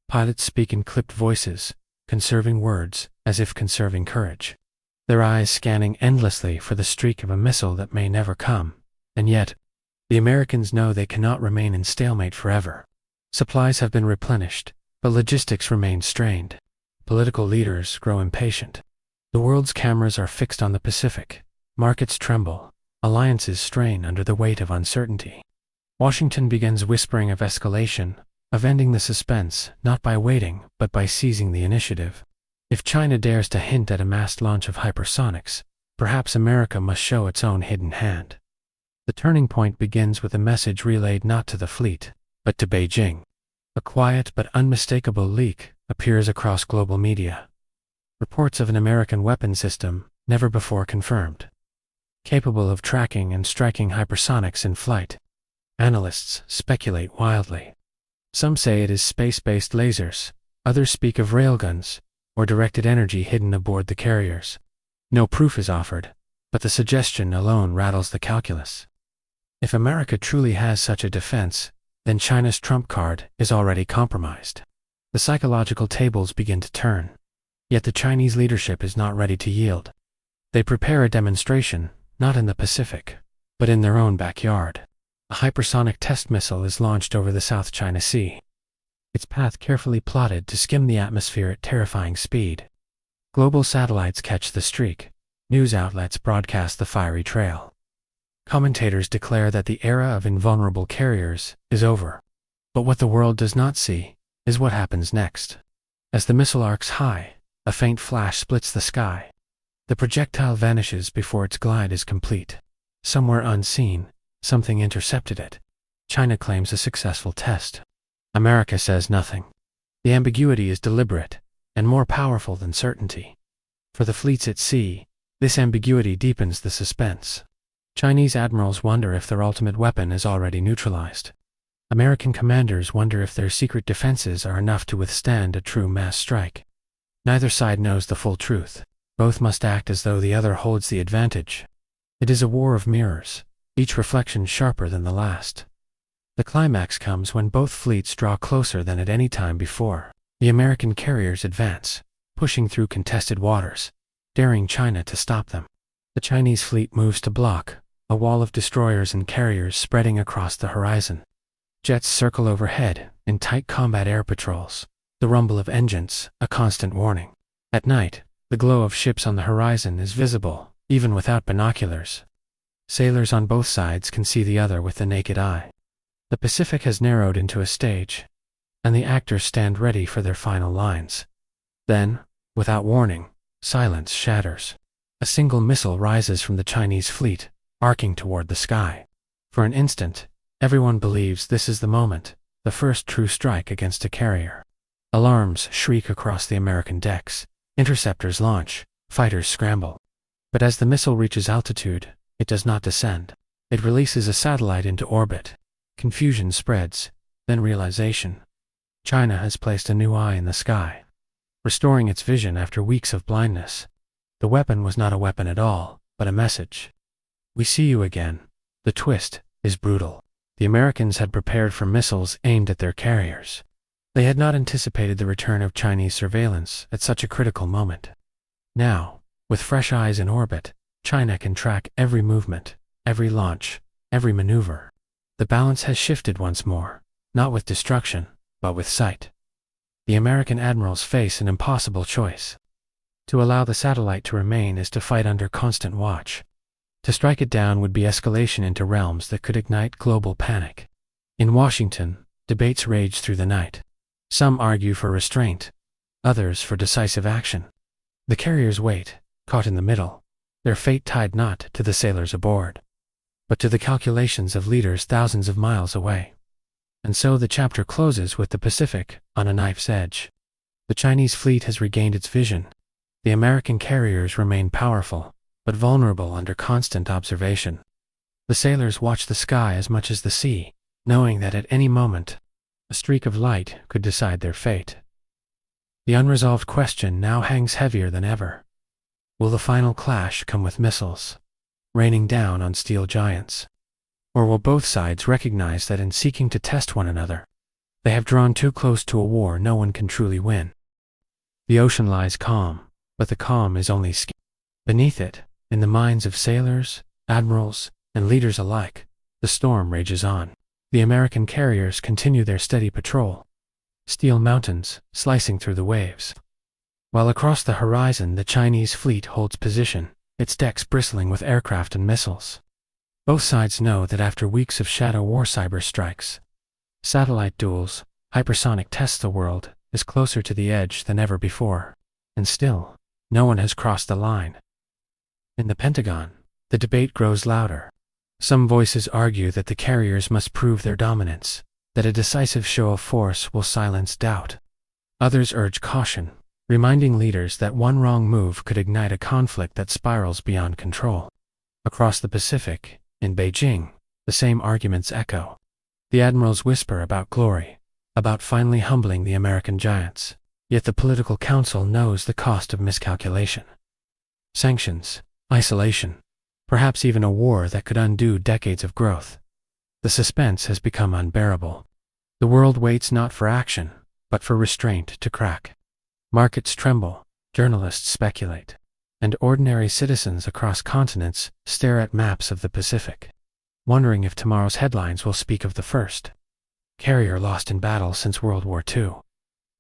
Pilots speak in clipped voices, conserving words as if conserving courage, their eyes scanning endlessly for the streak of a missile that may never come. And yet, the Americans know they cannot remain in stalemate forever. Supplies have been replenished, but logistics remain strained. Political leaders grow impatient. The world's cameras are fixed on the Pacific. Markets tremble. Alliances strain under the weight of uncertainty. Washington begins whispering of escalation, of ending the suspense, not by waiting, but by seizing the initiative. If China dares to hint at a massed launch of hypersonics, perhaps America must show its own hidden hand. The turning point begins with a message relayed not to the fleet, but to Beijing. A quiet but unmistakable leak appears across global media. Reports of an American weapon system, never before confirmed, capable of tracking and striking hypersonics in flight. Analysts speculate wildly. Some say it is space-based lasers, others speak of railguns, or directed energy hidden aboard the carriers. No proof is offered, but the suggestion alone rattles the calculus. If America truly has such a defense, then China's trump card is already compromised. The psychological tables begin to turn. Yet the Chinese leadership is not ready to yield. They prepare a demonstration, not in the Pacific, but in their own backyard. A hypersonic test missile is launched over the South China Sea, its path carefully plotted to skim the atmosphere at terrifying speed. Global satellites catch the streak. News outlets broadcast the fiery trail. Commentators declare that the era of invulnerable carriers is over. But what the world does not see is what happens next. As the missile arcs high, a faint flash splits the sky. The projectile vanishes before its glide is complete. Somewhere unseen, something intercepted it. China claims a successful test. America says nothing. The ambiguity is deliberate, and more powerful than certainty. For the fleets at sea, this ambiguity deepens the suspense. Chinese admirals wonder if their ultimate weapon is already neutralized. American commanders wonder if their secret defenses are enough to withstand a true mass strike. Neither side knows the full truth. Both must act as though the other holds the advantage. It is a war of mirrors, each reflection sharper than the last. The climax comes when both fleets draw closer than at any time before. The American carriers advance, pushing through contested waters, daring China to stop them. The Chinese fleet moves to block, a wall of destroyers and carriers spreading across the horizon. Jets circle overhead in tight combat air patrols, the rumble of engines a constant warning. At night, the glow of ships on the horizon is visible, even without binoculars. Sailors on both sides can see the other with the naked eye. The Pacific has narrowed into a stage, and the actors stand ready for their final lines. Then, without warning, silence shatters. A single missile rises from the Chinese fleet, arcing toward the sky. For an instant, everyone believes this is the moment, the first true strike against a carrier. Alarms shriek across the American decks, interceptors launch, fighters scramble. But as the missile reaches altitude, it does not descend. It releases a satellite into orbit. Confusion spreads, then realization. China has placed a new eye in the sky, restoring its vision after weeks of blindness. The weapon was not a weapon at all, but a message. We see you again. The twist is brutal. The Americans had prepared for missiles aimed at their carriers. They had not anticipated the return of Chinese surveillance at such a critical moment. Now, with fresh eyes in orbit, China can track every movement, every launch, every maneuver. The balance has shifted once more, not with destruction, but with sight. The American admirals face an impossible choice. To allow the satellite to remain is to fight under constant watch. To strike it down would be escalation into realms that could ignite global panic. In Washington, debates rage through the night. Some argue for restraint, others for decisive action. The carriers wait, caught in the middle, their fate tied not to the sailors aboard, but to the calculations of leaders thousands of miles away. And so the chapter closes with the Pacific on a knife's edge. The Chinese fleet has regained its vision. The American carriers remain powerful, but vulnerable under constant observation. The sailors watch the sky as much as the sea, knowing that at any moment, a streak of light could decide their fate. The unresolved question now hangs heavier than ever. Will the final clash come with missiles, raining down on steel giants? Or will both sides recognize that in seeking to test one another, they have drawn too close to a war no one can truly win? The ocean lies calm, but the calm is only skin. Beneath it, in the minds of sailors, admirals, and leaders alike, the storm rages on. The American carriers continue their steady patrol, steel mountains slicing through the waves. While across the horizon the Chinese fleet holds position, its decks bristling with aircraft and missiles. Both sides know that after weeks of shadow war cyber strikes, satellite duels, hypersonic tests, the world is closer to the edge than ever before. And still, no one has crossed the line. In the Pentagon, the debate grows louder. Some voices argue that the carriers must prove their dominance, that a decisive show of force will silence doubt. Others urge caution, reminding leaders that one wrong move could ignite a conflict that spirals beyond control. Across the Pacific, in Beijing, the same arguments echo. The admirals whisper about glory, about finally humbling the American giants. Yet the political council knows the cost of miscalculation. Sanctions, isolation, perhaps even a war that could undo decades of growth. The suspense has become unbearable. The world waits not for action, but for restraint to crack. Markets tremble, journalists speculate, and ordinary citizens across continents stare at maps of the Pacific, wondering if tomorrow's headlines will speak of the first carrier lost in battle since World War II.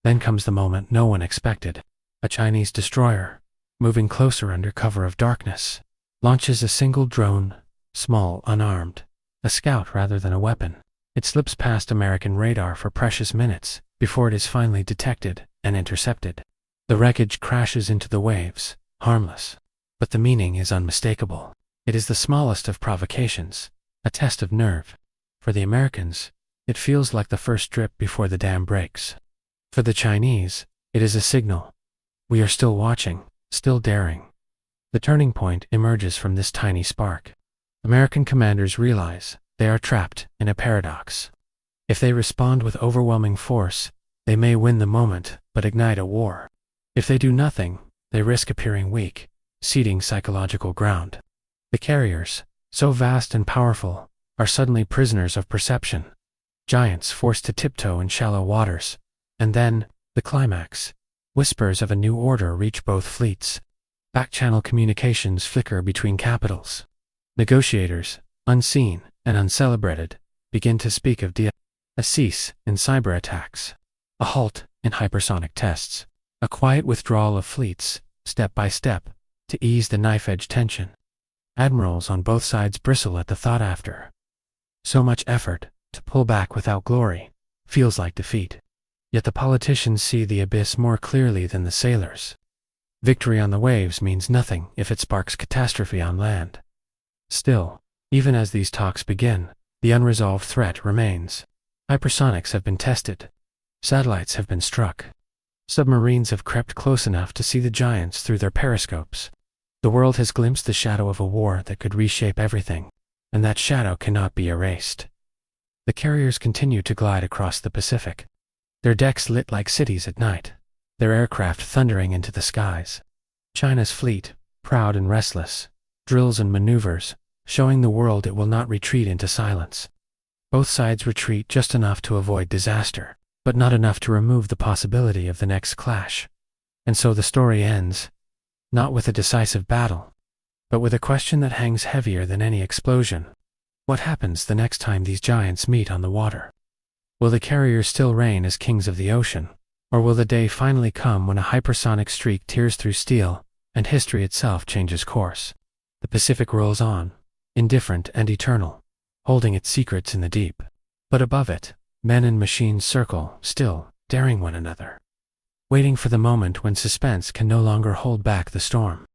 Then comes the moment no one expected. A Chinese destroyer, moving closer under cover of darkness, launches a single drone, small, unarmed, a scout rather than a weapon. It slips past American radar for precious minutes before it is finally detected and intercepted. The wreckage crashes into the waves, harmless. But the meaning is unmistakable. It is the smallest of provocations, a test of nerve. For the Americans, it feels like the first drip before the dam breaks. For the Chinese, it is a signal. We are still watching, still daring. The turning point emerges from this tiny spark. American commanders realize they are trapped in a paradox. If they respond with overwhelming force, they may win the moment but ignite a war. If they do nothing, they risk appearing weak, ceding psychological ground. The carriers, so vast and powerful, are suddenly prisoners of perception. Giants forced to tiptoe in shallow waters. And then, the climax. Whispers of a new order reach both fleets. Back-channel communications flicker between capitals. Negotiators, unseen and uncelebrated, begin to speak of a cease in cyber attacks, a halt in hypersonic tests, a quiet withdrawal of fleets, step by step, to ease the knife-edge tension. Admirals on both sides bristle at the thought after so much effort to pull back without glory feels like defeat. Yet the politicians see the abyss more clearly than the sailors. Victory on the waves means nothing if it sparks catastrophe on land. Still, even as these talks begin, the unresolved threat remains. Hypersonics have been tested. Satellites have been struck. Submarines have crept close enough to see the giants through their periscopes. The world has glimpsed the shadow of a war that could reshape everything, and that shadow cannot be erased. The carriers continue to glide across the Pacific, their decks lit like cities at night, their aircraft thundering into the skies. China's fleet, proud and restless, drills and maneuvers, showing the world it will not retreat into silence. Both sides retreat just enough to avoid disaster, but not enough to remove the possibility of the next clash. And so the story ends, not with a decisive battle, but with a question that hangs heavier than any explosion. What happens the next time these giants meet on the water? Will the carriers still reign as kings of the ocean, or will the day finally come when a hypersonic streak tears through steel and history itself changes course? The Pacific rolls on, indifferent and eternal, holding its secrets in the deep. But above it, men and machines circle, still, daring one another, waiting for the moment when suspense can no longer hold back the storm.